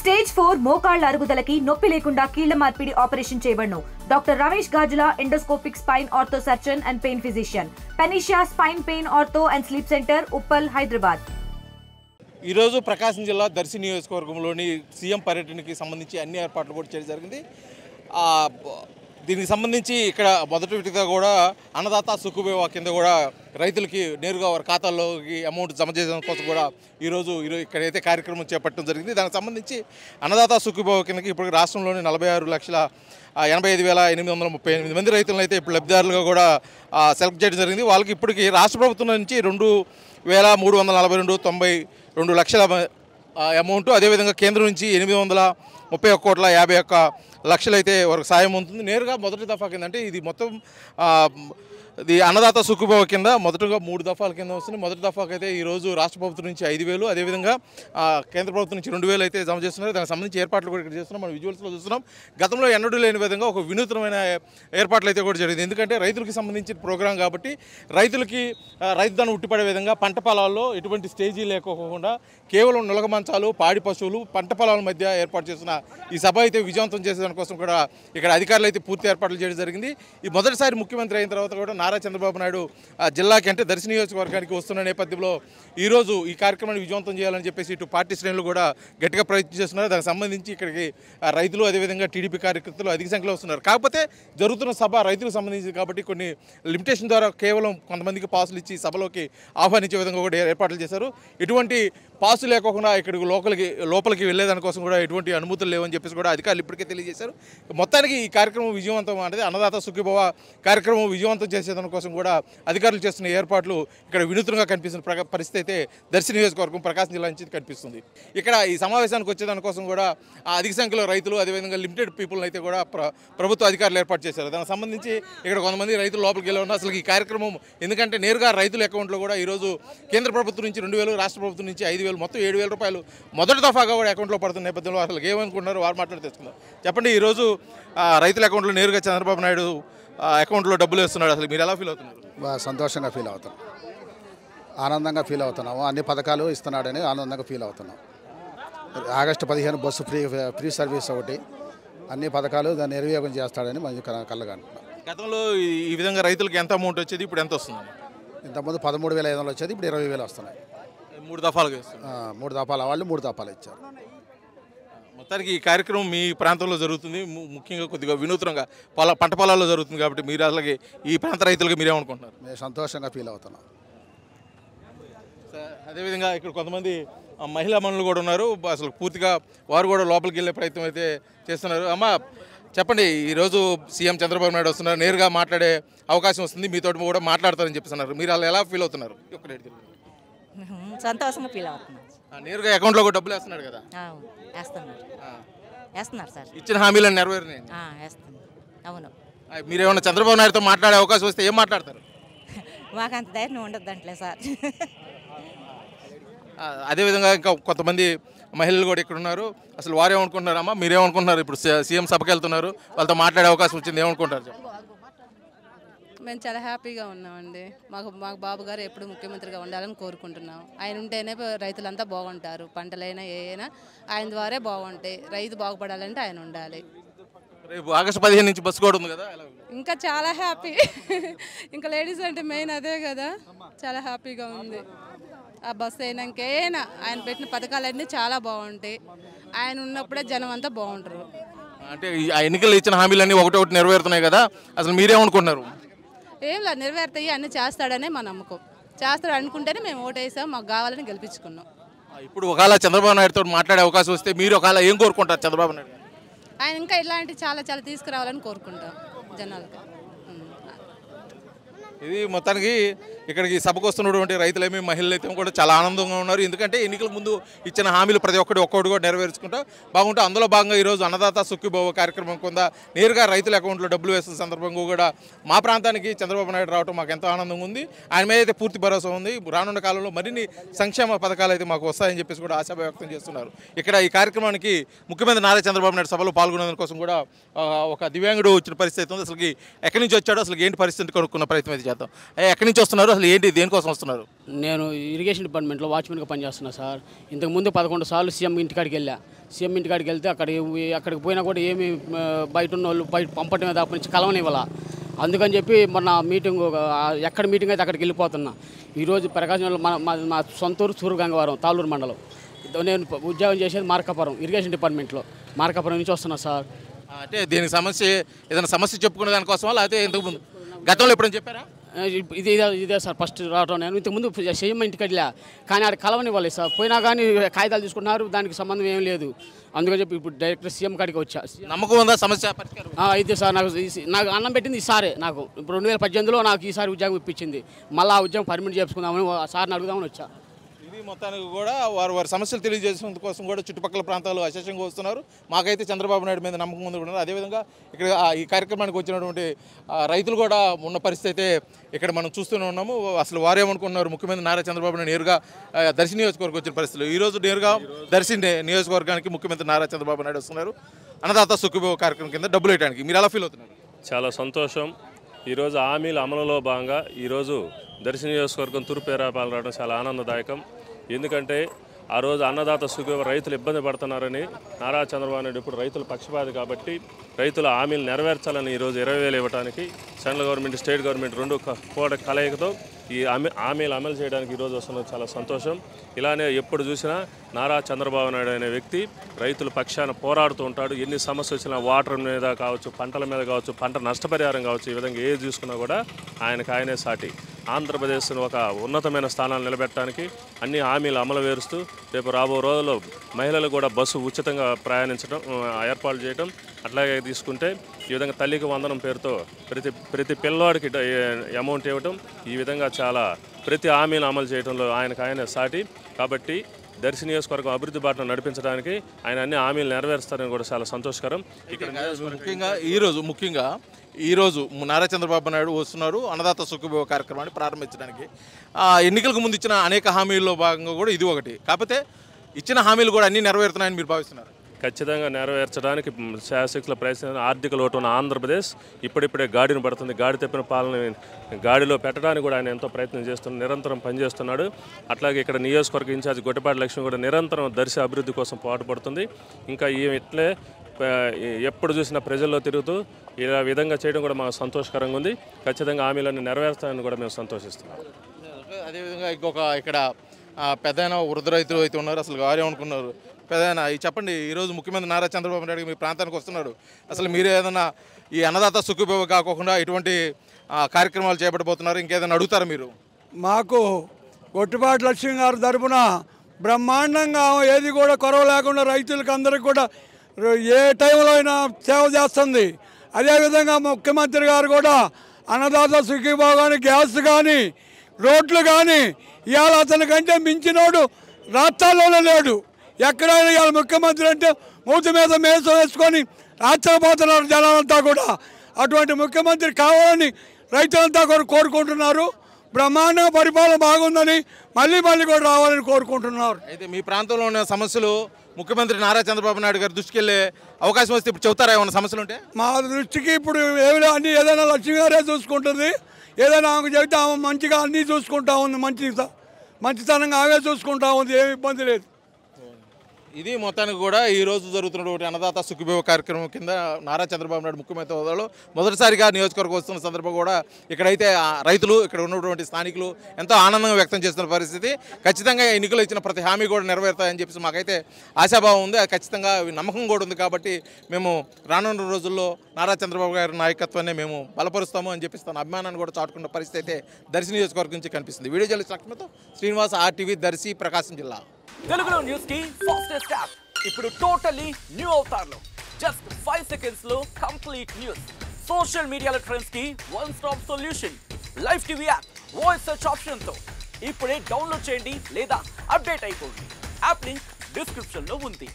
Stage 4 మోకాళ్ల అరుగుదలకి నొప్పి లేకుండా కీళ్ల మార్పిడి ఆపరేషన్ చేయబడును. Doctor Ramesh Gajula, endoscopic spine ortho surgeon and pain physician, panacea spine pain ortho and sleep center, Uppal, Hyderabad. ఈరోజు ప్రకాశం జిల్లా దర్శి నియోజకవర్గంలోని సీఎం పర్యటనకి సంబంధించి అన్ని ఏర్పాట్లు కూడా చేయడం జరిగింది. దీనికి సంబంధించి ఇక్కడ మొదటి విడతగా కూడా అన్నదాత సుఖీభవ కింద కూడా రైతులకి నేరుగా వారి ఖాతాల్లోకి అమౌంట్ జమ చేయడం కోసం కూడా ఈరోజు ఇక్కడైతే కార్యక్రమం చేపట్టడం జరిగింది. దానికి సంబంధించి అన్నదాత సుఖీభవ కిందకి ఇప్పుడు రాష్ట్రంలోని 46,85,838 మంది రైతులను అయితే ఇప్పుడు లబ్ధిదారులుగా కూడా సెలెక్ట్ చేయడం జరిగింది. వాళ్ళకి ఇప్పటికి రాష్ట్ర ప్రభుత్వం నుంచి 2,342,92 లక్షల అమౌంట్, అదేవిధంగా కేంద్రం నుంచి 831,51,51 అయితే వారికి సాయం ఉంటుంది. నేరుగా మొదటి దఫా కింద అంటే ఇది మొత్తం ఇది అన్నదాత సుఖీభవ కింద మొదటగా 3 దఫాల కింద వస్తుంది. మొదటి దఫాకి అయితే ఈరోజు రాష్ట్ర ప్రభుత్వం నుంచి 5,000, అదేవిధంగా కేంద్ర ప్రభుత్వం నుంచి 2,000 అయితే జమ చేస్తున్నారు. దానికి సంబంధించి ఏర్పాట్లు కూడా ఇక్కడ చేస్తున్నాం. మనం విజువల్స్లో చూస్తున్నాం. గతంలో ఎన్నడూ లేని విధంగా ఒక వినూత్నమైన ఏర్పాట్లు అయితే కూడా జరిగింది. ఎందుకంటే రైతులకు సంబంధించిన ప్రోగ్రాం కాబట్టి రైతులకి రైతుధనం ఉట్టిపడే విధంగా పంట పొలాల్లో ఎటువంటి స్టేజీ లేకోకుండా కేవలం నులగ మంచాలు, పాడి పశువులు, పంట పొలాల మధ్య ఏర్పాటు చేసిన ఈ సభ అయితే విజయవంతం చేసేదాని కోసం కూడా ఇక్కడ అధికారులు అయితే పూర్తి ఏర్పాట్లు చేయడం జరిగింది. ఈ మొదటిసారి ముఖ్యమంత్రి అయిన తర్వాత కూడా నారా చంద్రబాబు నాయుడు జిల్లాకి అంటే దర్శి నియోజకవర్గానికి వస్తున్న నేపథ్యంలో ఈరోజు ఈ కార్యక్రమాన్ని విజయవంతం చేయాలని చెప్పేసి ఇటు పార్టీ శ్రేణులు కూడా గట్టిగా ప్రయత్నం చేస్తున్నారు. దానికి సంబంధించి ఇక్కడికి రైతులు, అదేవిధంగా టీడీపీ కార్యకర్తలు అధిక సంఖ్యలో వస్తున్నారు. కాకపోతే జరుగుతున్న సభ రైతులకు సంబంధించి కాబట్టి కొన్ని లిమిటేషన్ ద్వారా కేవలం కొంతమందికి పాసులు ఇచ్చి సభలోకి ఆహ్వానించే విధంగా కూడా ఏర్పాట్లు చేశారు. ఎటువంటి పాసు లేకోకుండా ఇక్కడికి లోపలికి వెళ్ళేదానికోసం కూడా ఎటువంటి అనుమతులు లేవని చెప్పేసి కూడా అధికారులు ఇప్పటికే తెలియజేశారు. మొత్తానికి ఈ కార్యక్రమం విజయవంతం అనేది అన్నదాత సుఖీభవ కార్యక్రమం విజయవంతం చేసేదానికోసం కూడా అధికారులు చేస్తున్న ఏర్పాట్లు ఇక్కడ వినూత్నంగా కనిపిస్తున్న పరిస్థితి అయితే దర్శి నియోజకవర్గం ప్రకాశం జిల్లా నుంచి కనిపిస్తుంది. ఇక్కడ ఈ సమావేశానికి వచ్చేదానికోసం కూడా అధిక సంఖ్యలో రైతులు, అదేవిధంగా లిమిటెడ్ పీపుల్ అయితే కూడా ప్రభుత్వ అధికారులు ఏర్పాటు చేశారు. దానికి సంబంధించి ఇక్కడ కొంతమంది రైతులు లోపలికి వెళ్ళి ఉన్నారు. అసలు ఈ కార్యక్రమం ఎందుకంటే నేరుగా రైతుల అకౌంట్లో కూడా ఈరోజు కేంద్ర ప్రభుత్వం నుంచి 2,000, రాష్ట్ర ప్రభుత్వం నుంచి 5,000, మొత్తం 7,000 రూపాయలు మొదటి దఫాగా కూడా అకౌంట్లో పడుతున్న నేపథ్యంలో అసలు ఏమనుకుంటున్నారు వారు మాట్లాడి తెచ్చుకుందాం. చెప్పండి, ఈరోజు రైతుల అకౌంట్లో నేరుగా చంద్రబాబు నాయుడు అకౌంట్లో డబ్బులు వేస్తున్నాడు. అసలు మీరు ఎలా ఫీల్ అవుతున్నారు? బాగా సంతోషంగా ఫీల్ అవుతున్నాం, ఆనందంగా ఫీల్ అవుతున్నాము. అన్ని పథకాలు ఇస్తున్నాడని ఆనందంగా ఫీల్ అవుతున్నాం. ఆగస్టు 15 బస్సు ఫ్రీ సర్వీస్ ఒకటి, అన్ని పథకాలు దాన్ని నిర్వినియోగం చేస్తాడని మనం కళ్ళగా అంటున్నాం. గతంలో ఈ విధంగా రైతులకు ఎంత అమౌంట్ వచ్చేది, ఇప్పుడు ఎంత వస్తుంది? ఇంతకుముందు 13,500 వచ్చేది, ఇప్పుడు 20,000 వస్తున్నాయి. 3 దఫాలుగా 3 దఫాల వాళ్ళు 3 దఫాలు ఇచ్చారు. మొత్తానికి ఈ కార్యక్రమం మీ ప్రాంతంలో జరుగుతుంది, ముఖ్యంగా కొద్దిగా వినూత్నంగా పంట పొలాల్లో జరుగుతుంది కాబట్టి మీరు అసలు ఈ ప్రాంత రైతులకు మీరేమనుకుంటున్నారు? మేము సంతోషంగా ఫీల్ అవుతున్నాం. అదేవిధంగా ఇక్కడ కొంతమంది మహిళా మనులు కూడా ఉన్నారు. అసలు పూర్తిగా వారు కూడా లోపలికి వెళ్ళే ప్రయత్నం అయితే చేస్తున్నారు. అమ్మ చెప్పండి, ఈరోజు సీఎం చంద్రబాబు నాయుడు వస్తున్నారు, నేరుగా మాట్లాడే అవకాశం వస్తుంది, మీతో కూడా మాట్లాడతారని చెప్పేస్తున్నారు. మీరు అలా ఎలా ఫీల్ అవుతున్నారు? సంతోషంగా ఫీల్ అవుతున్నారు. నేరుగా అకౌంట్లో కూడా డబ్బులు వేస్తున్నాడు కదా? వేస్తున్నారు సార్. ఇచ్చిన హామీలను నెరవేరినాయి. అవును. మీరేమన్నా చంద్రబాబు నాయుడుతో మాట్లాడే అవకాశం వస్తే ఏం మాట్లాడతారు? మాకు అంత ధైర్యం ఉండదు అంటలే సార్. అదేవిధంగా ఇంకా కొంతమంది మహిళలు కూడా ఇక్కడ ఉన్నారు. అసలు వారేమనుకుంటున్నారమ్మా, మీరేమనుకుంటున్నారు? ఇప్పుడు సీఎం సభకి వెళ్తున్నారు, వాళ్ళతో మాట్లాడే అవకాశం వచ్చింది, ఏమనుకుంటారు? మేము చాలా హ్యాపీగా ఉన్నామండి. మాకు బాబు గారు ఎప్పుడు ముఖ్యమంత్రిగా ఉండాలని కోరుకుంటున్నాం. ఆయన ఉంటేనే రైతులంతా బాగుంటారు, పంటలైనా ఏమైనా ఆయన ద్వారే బాగుంటాయి. రైతు బాగుపడాలంటే ఆయన ఉండాలి. రేపు ఆగస్టు 15 నుంచి బస్సు కూడా ఉంది కదా? ఇంకా చాలా హ్యాపీ. ఇంకా లేడీస్ అంటే మెయిన్ అదే కదా, చాలా హ్యాపీగా ఉంది. ఆ బస్సు అయినాకైనా ఆయన పెట్టిన పథకాలన్నీ చాలా బాగుంటాయి. ఆయన ఉన్నప్పుడే జనం అంతా బాగుంటారు. అంటే ఆ ఎన్నికలు ఇచ్చిన హామీలన్నీ ఒకటి నెరవేరుతున్నాయి కదా, అసలు మీరేమనుకుంటున్నారు? ఏం లేదు, నెరవేరుతాయి, అన్నీ చేస్తాడనే మా నమ్మకం. చేస్తాడు అనుకుంటేనే మేము ఓటేసాం, మాకు కావాలని గెలిపించుకున్నాం. ఇప్పుడు ఒకవేళ చంద్రబాబు నాయుడుతో మాట్లాడే అవకాశం వస్తే మీరు ఒకవేళ ఏం కోరుకుంటారు చంద్రబాబు నాయుడు? ఆయన ఇంకా ఇలాంటి చాలా చాలా తీసుకురావాలని కోరుకుంటాం జనాలకి. ఇది మొత్తానికి ఇక్కడికి సభకు వస్తున్నటువంటి రైతులేమి, మహిళలు అయితే కూడా చాలా ఆనందంగా ఉన్నారు. ఎందుకంటే ఎన్నికల ముందు ఇచ్చిన హామీలు ప్రతి ఒక్కటి కూడా నెరవేర్చుకుంటా బాగుంటే అందులో భాగంగా ఈరోజు అన్నదాత సుఖీభవ కార్యక్రమం కింద నేరుగా రైతుల అకౌంట్లో డబ్బులు వేస్తున్న సందర్భంగా కూడా మా ప్రాంతానికి చంద్రబాబు నాయుడు రావడం మాకు ఎంతో ఆనందంగా ఉంది. ఆయన మీద అయితే పూర్తి భరోసా ఉంది. రానున్న కాలంలో మరిన్ని సంక్షేమ పథకాలు అయితే మాకు వస్తాయని చెప్పేసి కూడా ఆశాభావం వ్యక్తం చేస్తున్నారు. ఇక్కడ ఈ కార్యక్రమానికి ముఖ్యమంత్రి నారా చంద్రబాబు నాయుడు సభలో పాల్గొనేందుకు కోసం కూడా ఒక దివ్యాంగుడు వచ్చిన పరిస్థితి ఉంది. అసలు ఎక్కడి నుంచి వచ్చాడో, అసలు ఏంటి పరిస్థితి కనుక్కున్న ప్రయత్నం అయితే చేద్దాం. ఎక్కడి నుంచి వస్తున్నారు, అసలు ఏంటి, దేనికోసం వస్తున్నారు? నేను ఇరిగేషన్ డిపార్ట్మెంట్లో వాచ్మెన్గా పనిచేస్తున్నా సార్. ఇంతకుముందు 11 సార్లు సీఎం ఇంటికాడికి వెళ్ళా. సీఎం ఇంటికాడికి వెళ్తే అక్కడికి పోయినా కూడా ఏమి బయట ఉన్న వాళ్ళు బయట పంపటమే తప్ప నుంచి కలవనివ్వాల. అందుకని చెప్పి మొన్న మీటింగ్ ఎక్కడ మీటింగ్ అయితే అక్కడికి వెళ్ళిపోతున్నా. ఈరోజు ప్రకాశంలో మా సొంతూరు సూరు గంగవరం తాళూరు మండలం. నేను ఉద్యోగం చేసేది మార్కాపురం ఇరిగేషన్ డిపార్ట్మెంట్లో. మార్కాపురం నుంచి వస్తున్నా సార్. అంటే దీనికి ఏదైనా సమస్య చెప్పుకునే దానికోసమా, లేకపోతే ఇంతకుముందు గతంలో ఎప్పుడైనా చెప్పారా? ఇదే సార్ ఫస్ట్ రావడం. నేను ఇంతకుముందు సీఎం ఇంటికి వెళ్ళా, కానీ ఆడ కలవనివ్వాలి సార్. పోయినా కానీ కాగితాలు తీసుకుంటున్నారు, దానికి సంబంధం ఏం లేదు. అందుకని చెప్పి ఇప్పుడు డైరెక్ట్ సీఎం కాడికి వచ్చా. నమ్మకం ఉందా సమస్య పరిష్కారం? అయితే సార్ నాకు అన్నం పెట్టింది ఈసారే. నాకు ఇప్పుడు 2018లో నాకు ఈసారి ఉద్యోగం ఇప్పించింది. మళ్ళీ ఆ ఉద్యోగం పర్మిట్ చేసుకుందామని సార్ని అడుగుదామని వచ్చా. ఇది మొత్తానికి కూడా వారి సమస్యలు తెలియజేసిన కోసం కూడా చుట్టుపక్కల ప్రాంతాలు అశేషంగా వస్తున్నారు. మాకైతే చంద్రబాబు నాయుడు మీద నమ్మకం ఉంది కూడా. అదేవిధంగా ఇక్కడ ఈ కార్యక్రమానికి వచ్చినటువంటి రైతులు కూడా ఉన్న పరిస్థితి అయితే ఇక్కడ మనం చూస్తూనే ఉన్నాము. అసలు వారేమనుకుంటున్నారు, ముఖ్యమంత్రి నారా చంద్రబాబు నాయుడు నేరుగా దర్శి నియోజకవర్గం వచ్చిన పరిస్థితులు. ఈరోజు నేరుగా దర్శి నియోజకవర్గానికి ముఖ్యమంత్రి నారా చంద్రబాబు నాయుడు వస్తున్నారు అన్నదాత సుఖీభవ కార్యక్రమం కింద డబ్బులు వేయడానికి. మీరు ఎలా ఫీల్ అవుతున్నారు? చాలా సంతోషం. ఈరోజు హామీల అమలులో భాగంగా ఈరోజు దర్శి నియోజకవర్గం తూర్పు ఏరాపాలు రావడం చాలా ఆనందదాయకం. ఎందుకంటే ఆ రోజు అన్నదాత సుఖీభవ రైతులు ఇబ్బంది పడుతున్నారని నారా చంద్రబాబు నాయుడు ఇప్పుడు రైతుల పక్షపాతి కాబట్టి రైతుల హామీలు నెరవేర్చాలని ఈరోజు 20,000 ఇవ్వడానికి సెంట్రల్ గవర్నమెంట్ స్టేట్ గవర్నమెంట్ రెండు కూడా కలయికతో ఈ హామీలు అమలు చేయడానికి ఈరోజు వస్తున్నది చాలా సంతోషం. ఇలానే ఎప్పుడు చూసినా నారా చంద్రబాబు నాయుడు అనే వ్యక్తి రైతుల పక్షాన పోరాడుతూ ఉంటాడు. ఎన్ని సమస్యలు వచ్చినా వాటర్ మీద కావచ్చు, పంటల మీద కావచ్చు, పంట నష్టపరిహారం కావచ్చు, ఈ విధంగా ఏది చూసుకున్నా కూడా ఆయనే సాటి. ఆంధ్రప్రదేశ్ను ఒక ఉన్నతమైన స్థానాలు నిలబెట్టడానికి అన్ని హామీలు అమలు వేరుస్తూ రేపు రాబో రోజుల్లో మహిళలు కూడా బస్సు ఉచితంగా ప్రయాణించడం ఏర్పాటు చేయడం. అట్లాగే తీసుకుంటే ఈ విధంగా తల్లికి వందనం పేరుతో ప్రతి పిల్లవాడికి అమౌంట్ ఇవ్వటం, ఈ విధంగా చాలా ప్రతి హామీలు అమలు చేయడంలో ఆయనే సాటి. కాబట్టి దర్శి నియోజకవర్గం అభివృద్ధి బాటను నడిపించడానికి ఆయన అన్ని హామీలు నెరవేరుస్తారని కూడా చాలా సంతోషకరం. ఇక్కడ ముఖ్యంగా ఈరోజు నారా చంద్రబాబు నాయుడు వస్తున్నారు అన్నదాత సుఖీభవ కార్యక్రమాన్ని ప్రారంభించడానికి. ఎన్నికలకు ముందు ఇచ్చిన అనేక హామీల్లో భాగంగా కూడా ఇది ఒకటి. కాకపోతే ఇచ్చిన హామీలు కూడా అన్నీ నెరవేరుతున్నాయని మీరు భావిస్తున్నారు? ఖచ్చితంగా నెరవేర్చడానికి శాసకుల ప్రయత్నం. ఆర్థిక లోటు ఉన్న ఆంధ్రప్రదేశ్ ఇప్పుడిప్పుడే గాడిని పడుతుంది. గాడి తప్పిన పాలన గాడిలో పెట్టడానికి కూడా ఆయన ఎంతో ప్రయత్నం చేస్తున్నాడు, నిరంతరం పనిచేస్తున్నాడు. అట్లాగే ఇక్కడ నియోజకవర్గ ఇన్ఛార్జ్ గొట్టిపాటి లక్ష్మి కూడా నిరంతరం దర్శి అభివృద్ధి కోసం పాటుపడుతుంది. ఇంకా ఇట్లే ఎప్పుడు చూసినా ప్రజల్లో తిరుగుతూ ఇలా విధంగా చేయడం కూడా మాకు సంతోషకరంగా ఉంది. ఖచ్చితంగా హామీలన్నీ నెరవేరుస్తాయని కూడా మేము సంతోషిస్తున్నాం. అదేవిధంగా ఇక్కడ పెద్దయిన వృద్ధ రైతులు అయితే ఉన్నారు. అసలు వారేమనుకున్నారు? పెద్దయినా చెప్పండి, ఈరోజు ముఖ్యమంత్రి నారా చంద్రబాబు నాయుడు మీ ప్రాంతానికి వస్తున్నాడు. అసలు మీరు ఏదైనా ఈ అన్నదాత సుఖీభవ కాకుండా ఎటువంటి కార్యక్రమాలు చేపట్టబోతున్నారు? ఇంకేదైనా అడుగుతారా మీరు? మాకు గొట్టిపాటి లక్ష్మి గారి తరపున బ్రహ్మాండంగా ఏది కూడా కొరవ లేకుండా రైతులకు అందరికి కూడా ఏ టైంలో అయినా సేవ చేస్తుంది. అదేవిధంగా ముఖ్యమంత్రి గారు కూడా అన్నదాత సుఖీభవ కానీ, గ్యాస్ కానీ, రోడ్లు కానీ ఇవాళ అతనికంటే మించినోడు రాష్ట్రాల్లోనే లేడు. ఎక్కడైనా ఇవాళ ముఖ్యమంత్రి అంటే మూతి మీద మేసం వేసుకొని ఆశ్చర్యపోతున్నారు జనాలంతా కూడా. అటువంటి ముఖ్యమంత్రి కావాలని రైతులంతా కూడా కోరుకుంటున్నారు. బ్రహ్మాండంగా పరిపాలన బాగుందని మళ్ళీ కూడా రావాలని కోరుకుంటున్నారు. అయితే మీ ప్రాంతంలో ఉన్న సమస్యలు ముఖ్యమంత్రి నారా చంద్రబాబు నాయుడు గారి దృష్టికి వెళ్ళే అవకాశం వస్తే ఇప్పుడు చెబుతారా ఏమైనా సమస్యలు ఉంటే? మా దృష్టికి ఇప్పుడు ఏమైనా అన్ని ఏదైనా లక్ష్మి గారే చూసుకుంటుంది. ఏదైనా ఆమెకు చెబితే ఆమె మంచిగా అన్నీ చూసుకుంటా ఉంది, మంచితనంగా ఆమె చూసుకుంటా ఉంది, ఏమి ఇబ్బంది లేదు. ఇది మొత్తానికి కూడా ఈరోజు జరుగుతున్నటువంటి అన్నదాత సుఖీభవ కార్యక్రమం కింద నారా చంద్రబాబు నాయుడు ముఖ్యమంత్రి హోదాలో మొదటిసారిగా నియోజకవర్గం వస్తున్న సందర్భంగా కూడా ఇక్కడైతే రైతులు, ఇక్కడ ఉన్నటువంటి స్థానికులు ఎంతో ఆనందంగా వ్యక్తం చేస్తున్న పరిస్థితి. ఖచ్చితంగా ఎన్నికలు ఇచ్చిన ప్రతి హామీ కూడా నెరవేరుతాయని చెప్పేసి మాకైతే ఆశాభావం ఉంది. ఖచ్చితంగా నమ్మకం కూడా ఉంది. కాబట్టి మేము రానున్న రోజుల్లో నారా చంద్రబాబు గారి నాయకత్వాన్ని మేము బలపరుస్తాము అని చెప్పేసి తన అభిమానాన్ని కూడా చాటుకున్న పరిస్థితి అయితే దర్శి నియోజకవర్గం నుంచి కనిపిస్తుంది. వీడియో జర్నలిస్ట్ లక్ష్మితో శ్రీనివాస్, RTV, దర్శి, ప్రకాశం జిల్లా. తెలుగులో న్యూస్ కి ఫాస్టెస్ట్ యాప్ ఇప్పుడు టోటలీ న్యూ అవతార్లో జస్ట్ 5 seconds లో కంప్లీట్ న్యూస్. సోషల్ మీడియాలో ట్రెండ్స్ కి one stop solution. Live TV app voice search option తో ఇప్పుడే డౌన్లోడ్ చేయండి లేదా అప్డేట్ అయిపోండి. యాప్ లింక్ డిస్క్రిప్షన్ లో ఉంది.